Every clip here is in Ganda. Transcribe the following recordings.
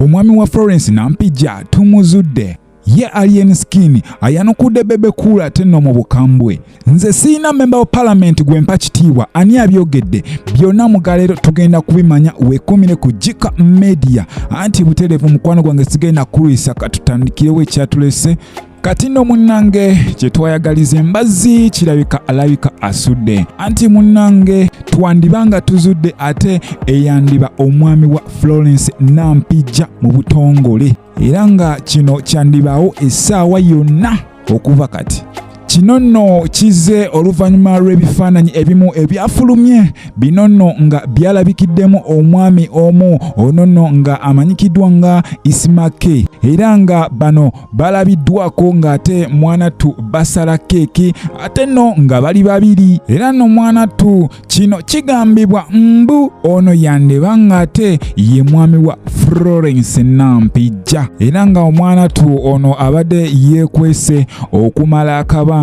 Omwami wa Florence Nampijja tumuzudde. Ye alien skin ayanukudde bebe cool ate no mu bukambwe. Nze siina member of parliament gwe mpa kitiibwa ani abyogedde byonna mugalero tugenda kubimanya weekumire ku Jika Media anti butereevu mukwano gwange sigenda kulwisa katutandikirewo ekyatulese kati no munnange kye twayagaliza embazzi kirabika alabika asudde anti munnange twandibanga tuzudde ate eyandiba omwami wa Florence Nampijja mu butongole era nga kino kyandibaawo essaawa yonna okuva kati. Kino nno kize oluvannyuma lw'ebifaananyi ebimu ebyafulumye bino nno nga byalabikiddemu omwami omu ono nno nga amanyikiddwa nga Isimake era nga bano balabiddwako ng'ate mwanattu basala keeki ate nno nga bali babiri era nno mwanattu kino kigambibwa mbu ono yandeba ng'ate ye mwami wa Florence Nampijja era nga omwanattu ono abadde yeekwese okumala akaba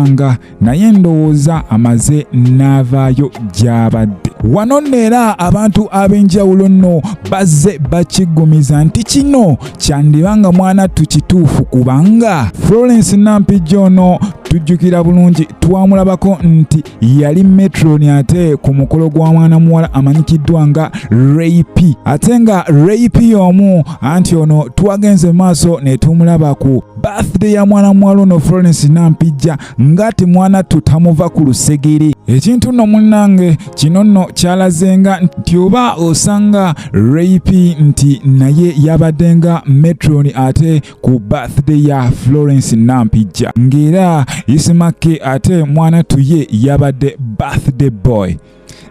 naye ndowooza amaze n'avaayo gy'abadde. Wano neera abantu ab'enjawulo nno bazze bakiggumiza nti kino kyandibanga mwanattu kituufu kubanga Florence Nampijja ono tujjukira bulungi twamulabako nti yali metroni ate ku mukolo gwa mwana muwala amanyikiddwa nga Rape ate nga Rape omu anti ono twagenze maaso ne tumulaba ku birthday ya mwana muwala ono Florence Nampijja ngati mwana tutamuva ku lusegere. Ekintu nno munnange kino nno kyalazenga nti oba osanga Rape nti naye yabaddenga metroni ate ku birthday ya Florence Nampijja ng'era Isimake ate mwana tuye yabadde birthday boy.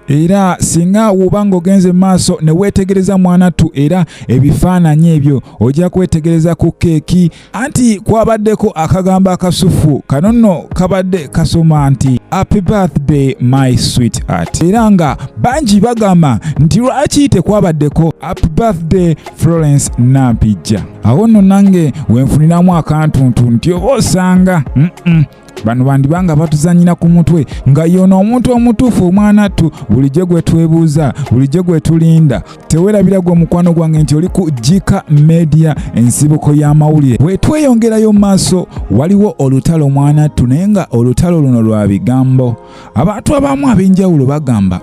Era singa wubanga ogenze maaso ne weetegereza mwanattu era ebifaananyi ebyo ojja kwetegereza ku keeki anti kwabaddeko akagambo akasufu kano nno kabadde kasoma nti happy birthday my sweetheart era nga bangi bagamba nti lwaki tekwabaddeko happy birthday Florence Nampijja. Awo nno nange wenfuniramu akantuntu nti oba osanga bano bandibanga batuzanyira ku mutwe nga yono omuntu omutuufu omwanattu bulijjo gwe twebuuza bulijjo gwe tulinda tewerabira gwe mukwano gwange nti oli ku Jika Media ensibuko y'amawulire. Bwe tweyongerayo maaso waliwo olutalo mwanattu naye nga olutalo luno lwa bigambo. Abantu abamu ab'enjawulo bagamba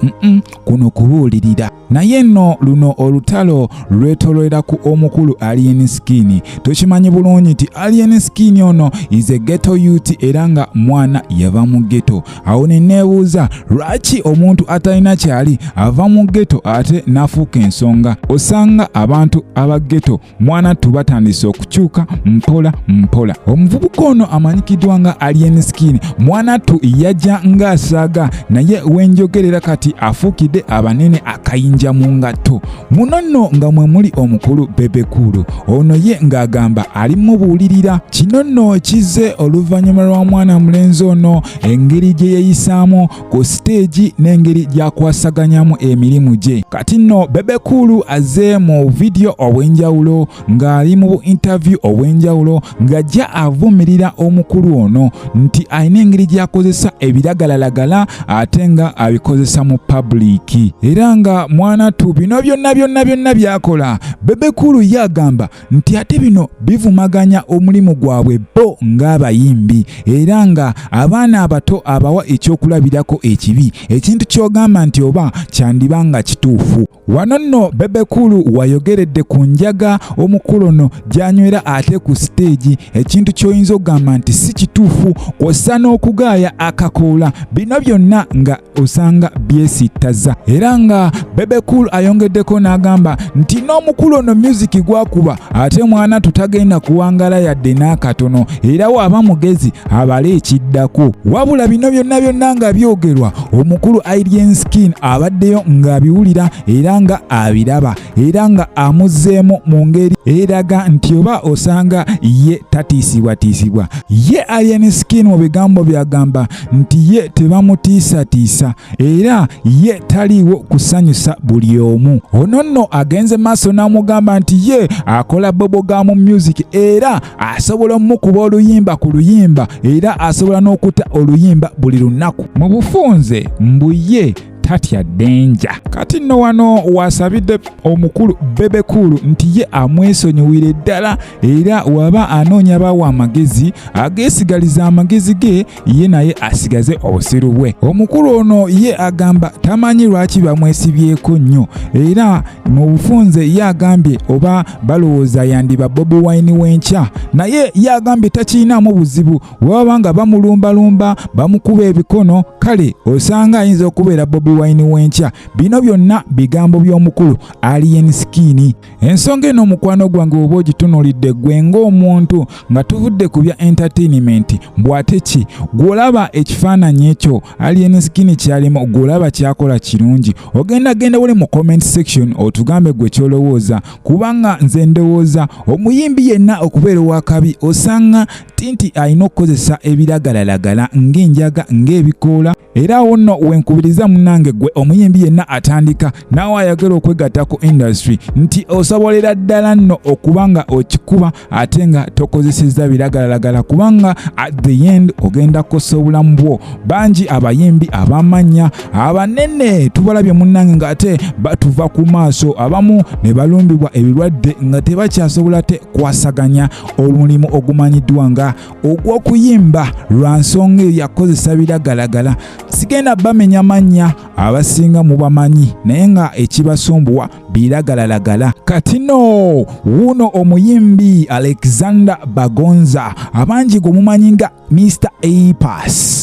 kuno kubuulirira naye nno luno olutalo lwetolera ku omukulu alien skin. Tokimanyi bulungi nti alien skin ono is a ghetto youth era nga mwana yava mu ghetto. Awo ne neebuuza lwaki omuntu atalina kyali ava mu ghetto ate n'afuuka ensonga. Osanga abantu aba ghetto mwanattu batandise okukyuka mpola mpola. Omuvubuka ono amanyikiddwa nga alien skin mwanattu yajja ng'asaaga naye wenjogerera kati afuukidde abanene akayinja mu ngatto. Muno nno nga mwe muli omukulu bebe cool ono ye ng'agamba ali mubuulirira. Kino nno kize oluvannyuma lwa mwana mulenzi ono engeri gye yeeyisaamu ku stage n'engeri gy'akwasaganyamu emirimu gye. Kati nno bebe cool azze mu video obw'enjawulo ng'ali mu interview obw'enjawulo ng'ajja avumirira omukulu ono nti alina engeri gy'akozesa ebiragalalagala ate nga abikozesa mu public era nga mwanattu bino byonna byakola bebe cool yagamba nti ate bino bivumaganya omulimu gwabwe bo ng'abayimbi era nga abaana abato abawa ekyokulabirako ekibi ekintu ky'ogamba nti oba kyandibanga kituufu. Wano nno bebe cool wayogeredde ku njaga omukulu ono gy'anywera ate ku stage ekintu ky'oyinza okugamba nti si kituufu kw'ossa n'okugaaya akakoola bino byonna nga osanga byesittaza era nga bebe cool ayongeddeko n'agamba nti n'omukulu ono music gwakuba ate mwana tutagenda kuwangala yadde n'akatono era waba mugezi abale ekiddako wabula bino byonna nga byogerwa omukulu alien skin abaddeyo ng'abiwulira era nga abiraba era nga amuzzeemu mu ngeri eraga nti oba osanga ye tatiisibwatiisibwa. Ye alien skin mu bigambo byagamba nti ye tebamutiisatiisa era ye taliiwo kusanyusa buli omu. Ono nno agenze maaso n'amugamba nti ye akola bobogamu music era asobola omukuba oluyimba ku luyimba era asobola n'okutta oluyimba buli lunaku. Mu bufunze mbu ye tatya denja. Kati nno wano wasabidde omukulu Bebekulu nti ye amwesonyiwire ddala era waba anoonya bawa amagezi ageesigaliza amagezi ge ye naye asigaze obusiru bwe. Omukulu ono ye agamba tamanyi lwaki bamwesibyeko nnyo era mu bufunze ye agambye oba balowooza yandiba Bobi Wine w'enkya naye ye agambye takiinaamu buzibu waba nga bamulumbalumba bamukuba ebikono kale osanga ayinza okubeera Bobi Wine w'enkya. Bino byonna bigambo by'omukulu Alien Skin. Ensonga eno mukwano gwange oba ogitunuulidde gwe ng'omuntu nga tuvudde ku bya entertainment bw'ate ki gw'olaba ekifaananyi ekyo Alien Skin kyalimu gw'olaba kyakola kirungi ogenda wali mu comment section otugambe gwe kyolowooza kubanga nze ndowooza omuyimbi yenna okubeera owakabi osanga tinti alina okukozesa ebiragalalagala ng'enjaga ng'ebikoola era awo nno wenkubiriza munnange gwe omuyimbi yenna atandika naawe ayagala okwegatta ku industry nti osobolera ddala nno okubanga okikuba ate nga tokozesezza biragalalagala kubanga at the end ogenda kukosa obulamu bwo. Bangi abayimbi abamanya abanene tubalabye munnange ng'ate batuva ku maaso abamu ne balumbibwa ebirwadde nga tebakyasobola te kwasaganya omulimu ogumanyiddwa nga ogw'okuyimba lwa nsonga yakozesa biragalagala. Sigenda bamenya mannya abasinga mu bamanyi naye nga ekibasumbuwa biragalalagala. Kati no wuno omuyimbi Alexander Bagonza abangi gwe mumanyi nga Mr. A-Pass.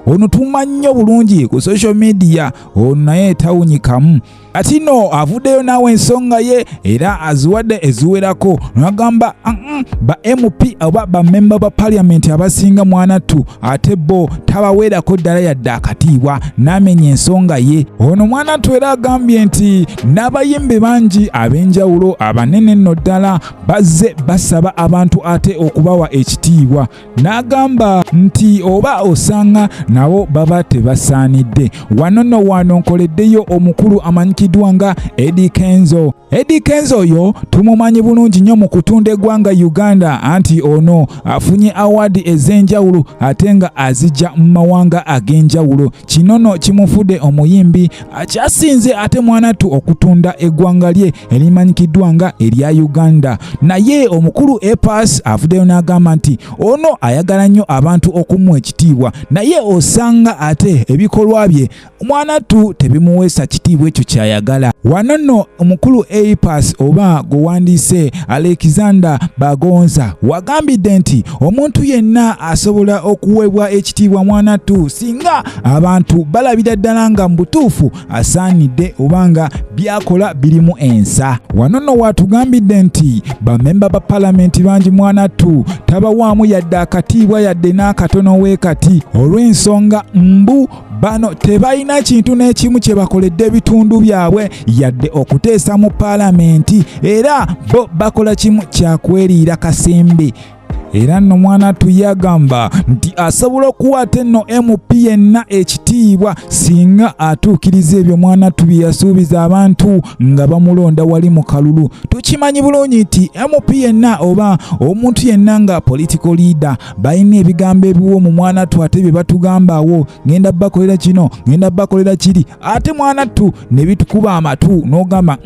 Ono tumannyo bulungi ku social media ono naye tawunyikamu. Ati no avuddeyo naawe ensonga ye era aziwadde eziwerako n'agamba ba MP oba ba member ba parliament abasinga mwanattu ate bo tabaweerako ddala yadde akatiibwa n'amenya ensonga ye. Ono mwanattu era agambye nti n'abayimbi bangi ab'enjawulo abanene nno ddala bazze basaba abantu ate okubawa ekitiibwa n'agamba nti oba osanga nabo baba tebasaanidde. Wano nkoleddeyo omukulu amanyikiddwa nga Eddie Kenzo. Eddie Kenzo oyo tumumanyi bulungi nnyo mu kutunda eggwanga Uganda anti ono afunye award ez'enjawulo ate nga azijja mu mawanga ag'enjawulo. Kinono kimufudde omuyimbi akyasinze ate mwanattu okutunda eggwanga lye erimanyikiddwa nga erya Uganda. Naye omukulu A-Pass avuddeyo n'agamba nti ono ayagala nnyo abantu okumuwa ekitiibwa naye osanga ate ebikolwa bye mwanattu tebimuweesa kitiibwa ekyo kyayagala. Wano nno omukulu A-Pass oba gwe wandiise Alexander Bagonza wagambidde nti omuntu yenna asobola okuweebwa ekitiibwa mwanattu singa abantu balabira ddala nga mu butuufu asaanidde obanga byakola birimu ensa. Wano nno watugambidde nti bamemba ba palamenti bangi mwanattu tabawaamu yadde akatiibwa yadde n'akatono weekati olw'ensonga mbu bano tebalina kintu n'ekimu kye bakoledde ebitundu byabwe yadde okuteesa mu paalamenti era bo bakola kimu kyakweriira kasembe. Era nno mwanattu yagamba nti asobola okuwaata nno MP yenna ekitiibwa singa atuukiriza ebyo mwanattu bye yasuubiza abantu nga bamulonda wali mu kalulu. Tukimanyi bulungi nti MP yenna oba omuntu yenna nga political leader balina ebigambo ebiwo mu mwanattu ate bye batugambaawo ngenda bakolera kino ngenda bakolera kiri ate mwanattu ne bitukuba amatu n'ogamba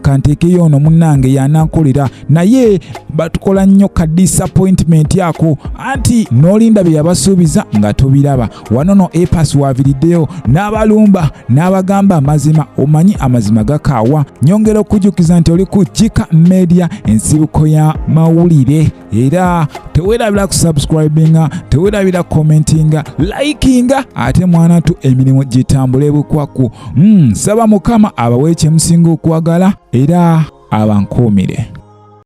kanteekeyo ono munnange yanankolera naye batukola nnyo ka disappointment yako anti n'olinda bye yabasuubiza nga tobiraba. Wano no A-Pass waviriddeyo n'abalumba n'abagamba amazima omanyi amazima gakaawa. Nyongera okujjukiza nti oli ku Jika Media ensibuko ya mawulire era teweerabira ku subscribinga teweerabira commentinga likinga ate mwanattu emirimu gitambule bukwaku. Saba Mukama abawe kye musinga okwagala era abankuumire.